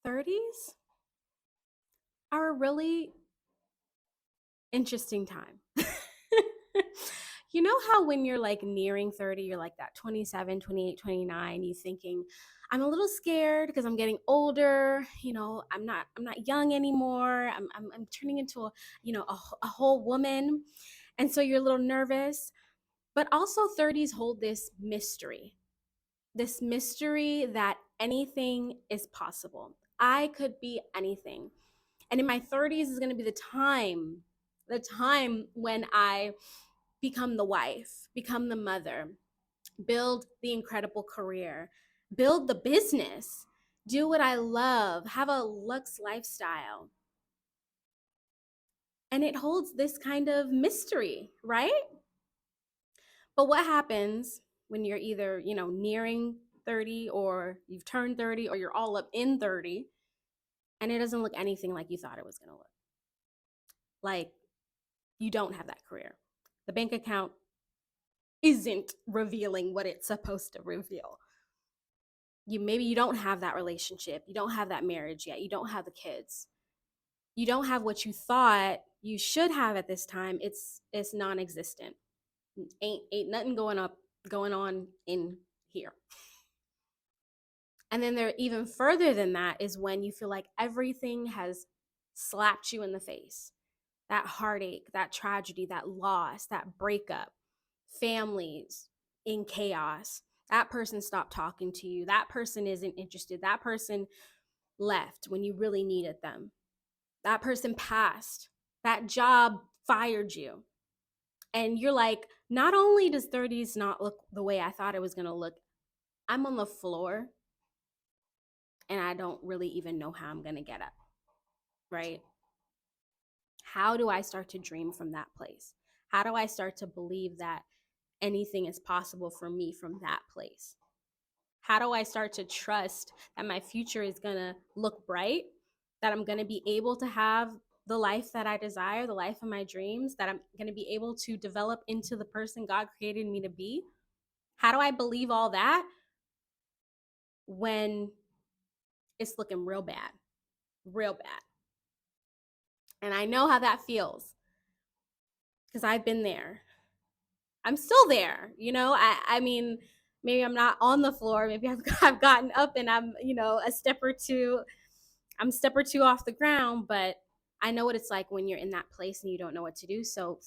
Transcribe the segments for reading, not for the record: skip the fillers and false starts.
30s are a really interesting time. You know how when you're like nearing 30, you're like that 27, 28, 29, you thinking, I'm a little scared because I'm getting older, I'm not young anymore. I'm turning into a whole woman. And so you're a little nervous. But also 30s hold this mystery that anything is possible. I could be anything. And in my 30s is going to be the time when I become the wife, become the mother, build the incredible career, build the business, do what I love, have a luxe lifestyle. And it holds this kind of mystery, right? But what happens when you're either, nearing 30 or you've turned 30 or you're all up in 30 and it doesn't look anything like you thought it was going to look? Like you don't have that career. The bank account isn't revealing what it's supposed to reveal. Maybe you don't have that relationship, you don't have that marriage yet, you don't have the kids, you don't have what you thought you should have at this time. It's non-existent. Ain't nothing going on in here. And then there, even further than that, is when you feel like everything has slapped you in the face. That heartache, that tragedy, that loss, that breakup, families in chaos. That person stopped talking to you. That person isn't interested. That person left when you really needed them. That person passed. That job fired you. And you're like, not only does 30s not look the way I thought it was going to look, I'm on the floor and I don't really even know how I'm going to get up, right? How do I start to dream from that place? How do I start to believe that anything is possible for me from that place? How do I start to trust that my future is going to look bright, that I'm going to be able to have the life that I desire, the life of my dreams, that I'm going to be able to develop into the person God created me to be? How do I believe all that when it's looking real bad, real bad? And I know how that feels because I've been there. I'm still there. I mean, maybe I'm not on the floor. Maybe I've gotten up and I'm, a step or two off the ground, but I know what it's like when you're in that place and you don't know what to do. So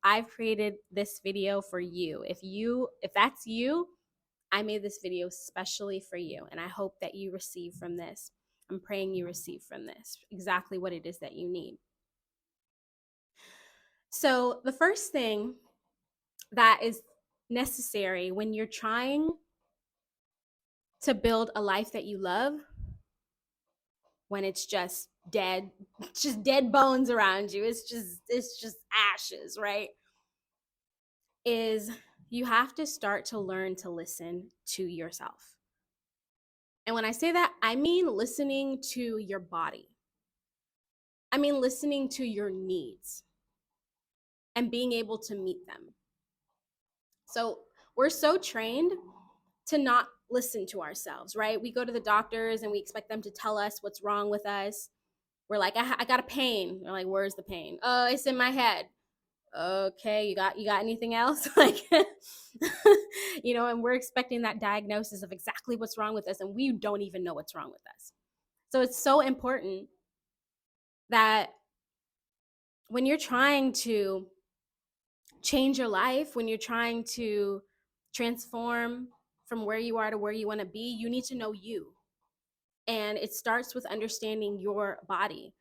I've created this video for you. If that's you, I made this video especially for you, and I hope that you receive from this. I'm praying you receive from this exactly what it is that you need. So the first thing that is necessary when you're trying to build a life that you love, when it's just dead bones around you, it's just ashes, right? Is you have to start to learn to listen to yourself. And when I say that, I mean listening to your body. I mean listening to your needs and being able to meet them. So we're so trained to not listen to ourselves, right? We go to the doctors and we expect them to tell us what's wrong with us. We're like, I got a pain. They're like, where's the pain? Oh, it's in my head. Okay, you got anything else? Like, and we're expecting that diagnosis of exactly what's wrong with us, and we don't even know what's wrong with us. So it's so important that when you're trying to change your life, when you're trying to transform from where you are to where you want to be, you need to know you. And it starts with understanding your body.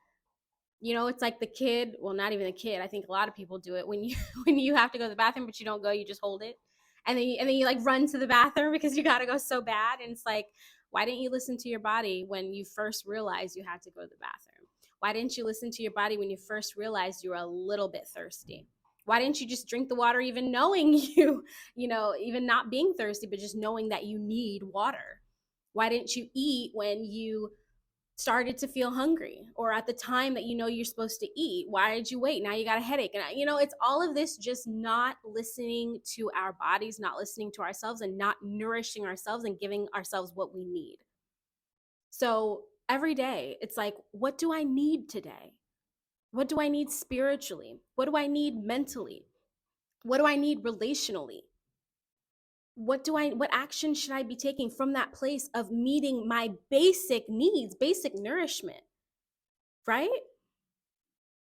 It's like the kid, well, not even the kid. I think a lot of people do it when you have to go to the bathroom, but you don't go, you just hold it. And then you like run to the bathroom because you got to go so bad. And it's like, why didn't you listen to your body when you first realized you had to go to the bathroom? Why didn't you listen to your body when you first realized you were a little bit thirsty? Why didn't you just drink the water even knowing even not being thirsty, but just knowing that you need water? Why didn't you eat when you started to feel hungry or at the time that you're supposed to eat? Why did you wait? Now you got a headache. And it's all of this just not listening to our bodies, not listening to ourselves, and not nourishing ourselves and giving ourselves what we need. So every day. It's like, what do I need today? What do I need spiritually? What do I need mentally? What do I need relationally? What action should I be taking from that place of meeting my basic needs, basic nourishment, right?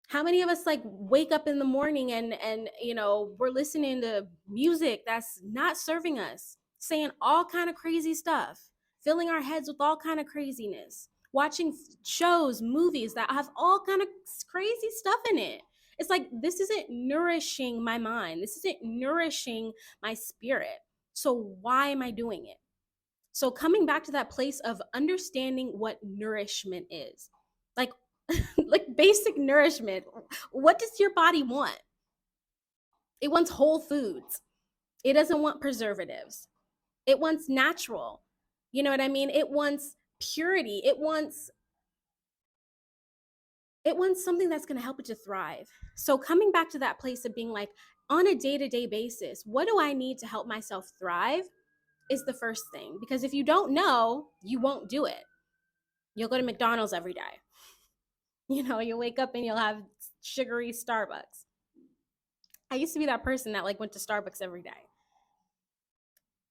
How many of us like wake up in the morning and we're listening to music that's not serving us, saying all kind of crazy stuff, filling our heads with all kind of craziness, watching shows, movies that have all kind of crazy stuff in it. It's like, this isn't nourishing my mind, this isn't nourishing my spirit. So why am I doing it? So coming back to that place of understanding what nourishment is, like like basic nourishment. What does your body want? It wants whole foods. It doesn't want preservatives. It wants natural. You know what I mean? It wants purity. It wants something that's going to help it to thrive. So coming back to that place of being like, on a day-to-day basis, what do I need to help myself thrive is the first thing. Because if you don't know, you won't do it. You'll go to McDonald's every day. You'll wake up and you'll have sugary Starbucks. I used to be that person that like went to Starbucks every day.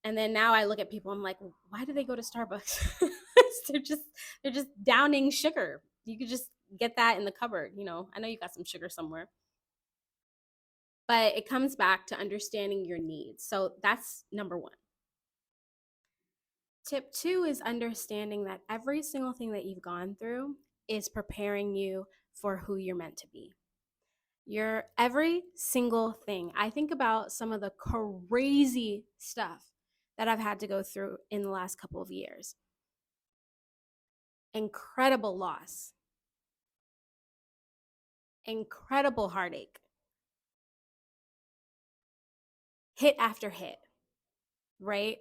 And then now I look at people, I'm like, why do they go to Starbucks? they're just downing sugar. You could just get that in the cupboard. I know you got some sugar somewhere. But it comes back to understanding your needs. So that's number one. Tip two is understanding that every single thing that you've gone through is preparing you for who you're meant to be. Your every single thing. I think about some of the crazy stuff that I've had to go through in the last couple of years. Incredible loss, incredible heartache, hit after hit, right?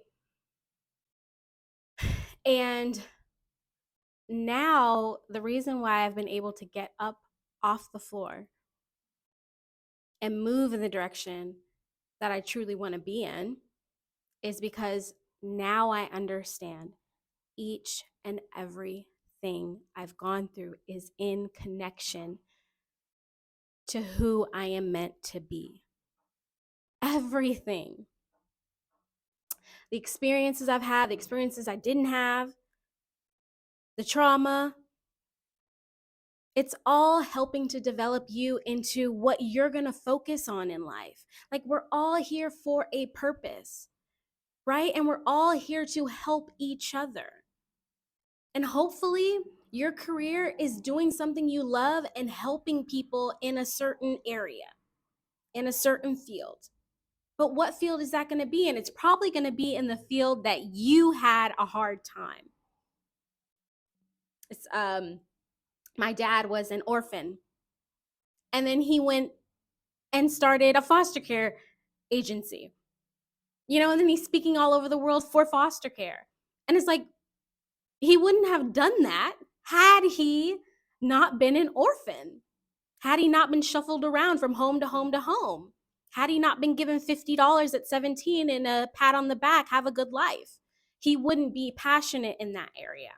And now the reason why I've been able to get up off the floor and move in the direction that I truly want to be in is because now I understand each and every thing I've gone through is in connection to who I am meant to be. Everything. The experiences I've had, the experiences I didn't have, the trauma, it's all helping to develop you into what you're going to focus on in life. Like, we're all here for a purpose, right? And we're all here to help each other. And hopefully, your career is doing something you love and helping people in a certain area, in a certain field. But what field is that going to be in? It's probably going to be in the field that you had a hard time. It's my dad was an orphan, and then he went and started a foster care agency. And then he's speaking all over the world for foster care. And it's like, he wouldn't have done that had he not been an orphan, had he not been shuffled around from home to home to home, had he not been given $50 at 17 and a pat on the back, have a good life. He wouldn't be passionate in that area.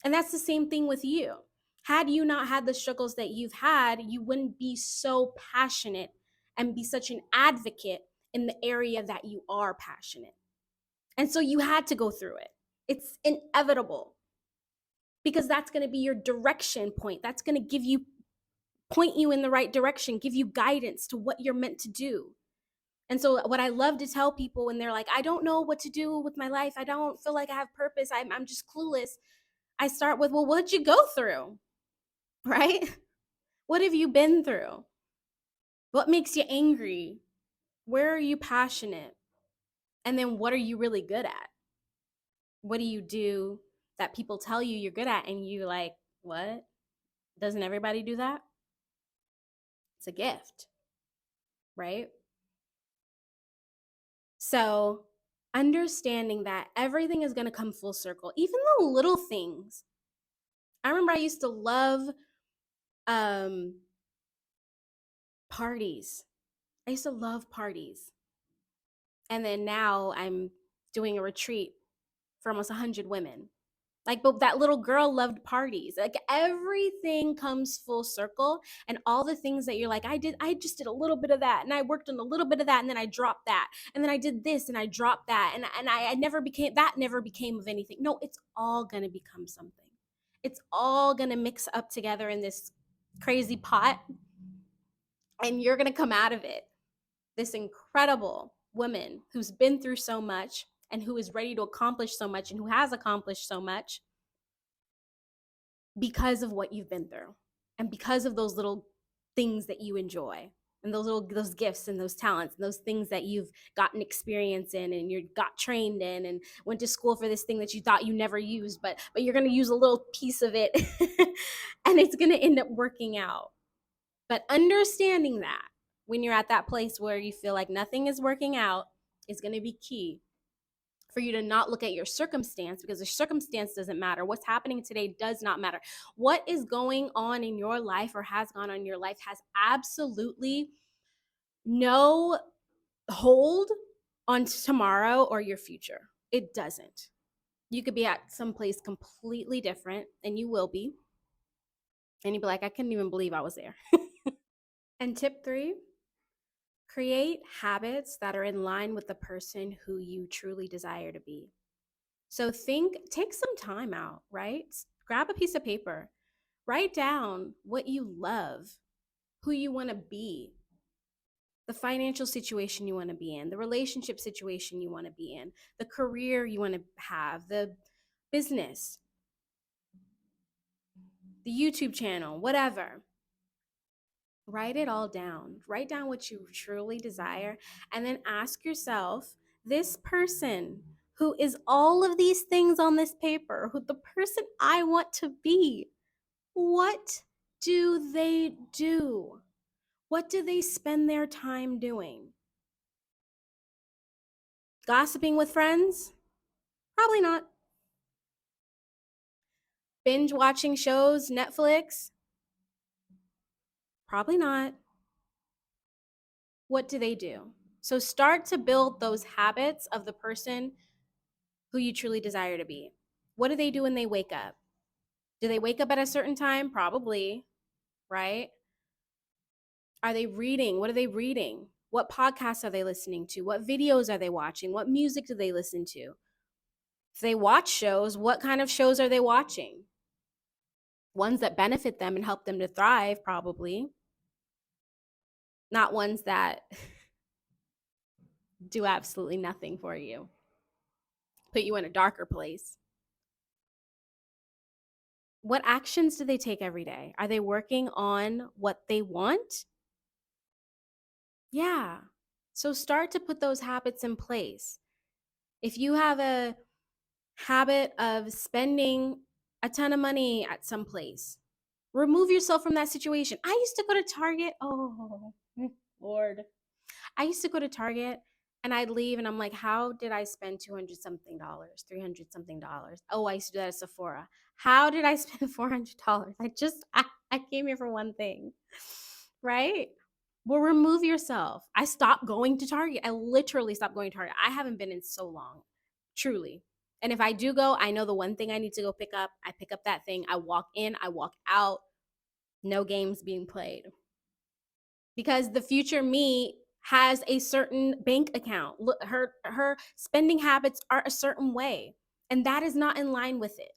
And that's the same thing with you. Had you not had the struggles that you've had, you wouldn't be so passionate and be such an advocate in the area that you are passionate. And so you had to go through it. It's inevitable, because that's going to be your direction point. That's going to point you in the right direction, give you guidance to what you're meant to do. And so what I love to tell people when they're like, I don't know what to do with my life, I don't feel like I have purpose, I'm just clueless, I start with, well, what'd you go through? Right? What have you been through? What makes you angry? Where are you passionate? And then what are you really good at? What do you do that people tell you you're good at and you like, what? Doesn't everybody do that? It's a gift, right? So understanding that everything is going to come full circle, even the little things. I remember I used to love parties. I used to love parties. And then now I'm doing a retreat for almost 100 women. Like, but that little girl loved parties. Like, everything comes full circle, and all the things that you're like, I just did a little bit of that, and I worked on a little bit of that, and then I dropped that, and then I did this, and I dropped that, and I never became that. Never became of anything. No, it's all gonna become something. It's all gonna mix up together in this crazy pot, and you're gonna come out of it this incredible woman who's been through so much and who is ready to accomplish so much and who has accomplished so much because of what you've been through and because of those little things that you enjoy and those gifts and those talents and those things that you've gotten experience in and you got trained in and went to school for this thing that you thought you never used, but you're going to use a little piece of it and it's going to end up working out. But understanding that when you're at that place where you feel like nothing is working out is going to be key for you to not look at your circumstance, because the circumstance doesn't matter. What's happening today does not matter. What is going on in your life or has gone on in your life has absolutely no hold on tomorrow or your future. It doesn't. You could be at some place completely different, and you will be. And you'd be like, I couldn't even believe I was there. And tip 3, create habits that are in line with the person who you truly desire to be. So take some time out, right? Grab a piece of paper, write down what you love, who you want to be, the financial situation you want to be in, the relationship situation you want to be in, the career you want to have, the business, the YouTube channel, whatever. Write it all down. Write down what you truly desire, and then ask yourself, this person who is all of these things on this paper, who the person I want to be, what do they do? What do they spend their time doing? Gossiping with friends? Probably not. Binge watching shows, Netflix? Probably not. What do they do? So start to build those habits of the person who you truly desire to be. What do they do when they wake up? Do they wake up at a certain time? Probably, right? Are they reading? What are they reading? What podcasts are they listening to? What videos are they watching? What music do they listen to? If they watch shows, what kind of shows are they watching? Ones that benefit them and help them to thrive, probably. Not ones that do absolutely nothing for you, put you in a darker place. What actions do they take every day? Are they working on what they want? Yeah. So start to put those habits in place. If you have a habit of spending a ton of money at some place, remove yourself from that situation. I used to go to Target. Oh, Lord. I used to go to Target and I'd leave and I'm like, how did I spend 200 something dollars, 300 something dollars? Oh, I used to do that at Sephora. How did I spend $400? I came here for one thing, right? Well, remove yourself. I stopped going to Target. I literally stopped going to Target. I haven't been in so long, truly. And if I do go, I know the one thing I need to go pick up. I pick up that thing. I walk in, I walk out. No games being played. Because the future me has a certain bank account. Her spending habits are a certain way, and that is not in line with it.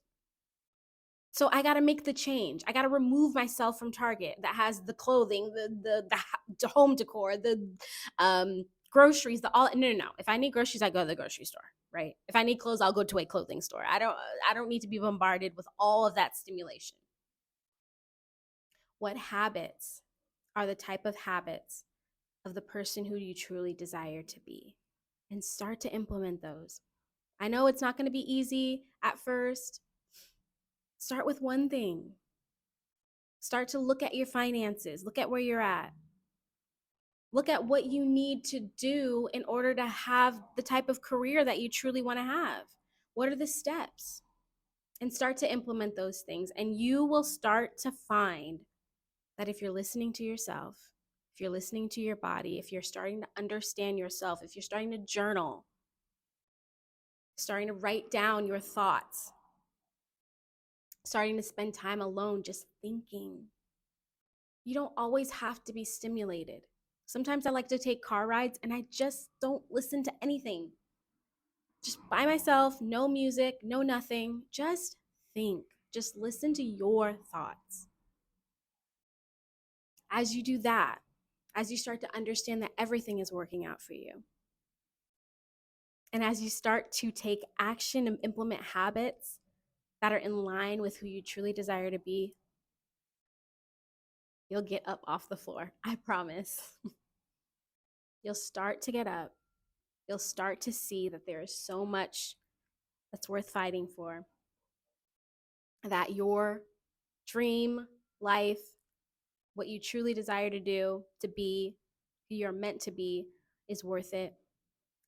So I got to make the change. I got to remove myself from Target that has the clothing, the home decor, the groceries, the all. No. If I need groceries, I go to the grocery store, right? If I need clothes, I'll go to a clothing store. I don't need to be bombarded with all of that stimulation. What habits are the type of habits of the person who you truly desire to be? And start to implement those. I know it's not going to be easy at first. Start with one thing. Start to look at your finances, look at where you're at. Look at what you need to do in order to have the type of career that you truly want to have. What are the steps? And start to implement those things. And you will start to find that if you're listening to yourself, if you're listening to your body, if you're starting to understand yourself, if you're starting to journal, starting to write down your thoughts, starting to spend time alone just thinking. You don't always have to be stimulated. Sometimes I like to take car rides and I just don't listen to anything. Just by myself, no music, no nothing. Just think. Just listen to your thoughts. As you do that, as you start to understand that everything is working out for you, and as you start to take action and implement habits that are in line with who you truly desire to be, you'll get up off the floor. I promise. You'll start to get up. You'll start to see that there is so much that's worth fighting for, that your dream life, what you truly desire to do, to be who you're meant to be, is worth it.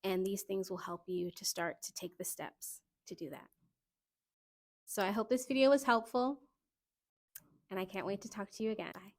And these things will help you to start to take the steps to do that. So I hope this video was helpful, and I can't wait to talk to you again. Bye.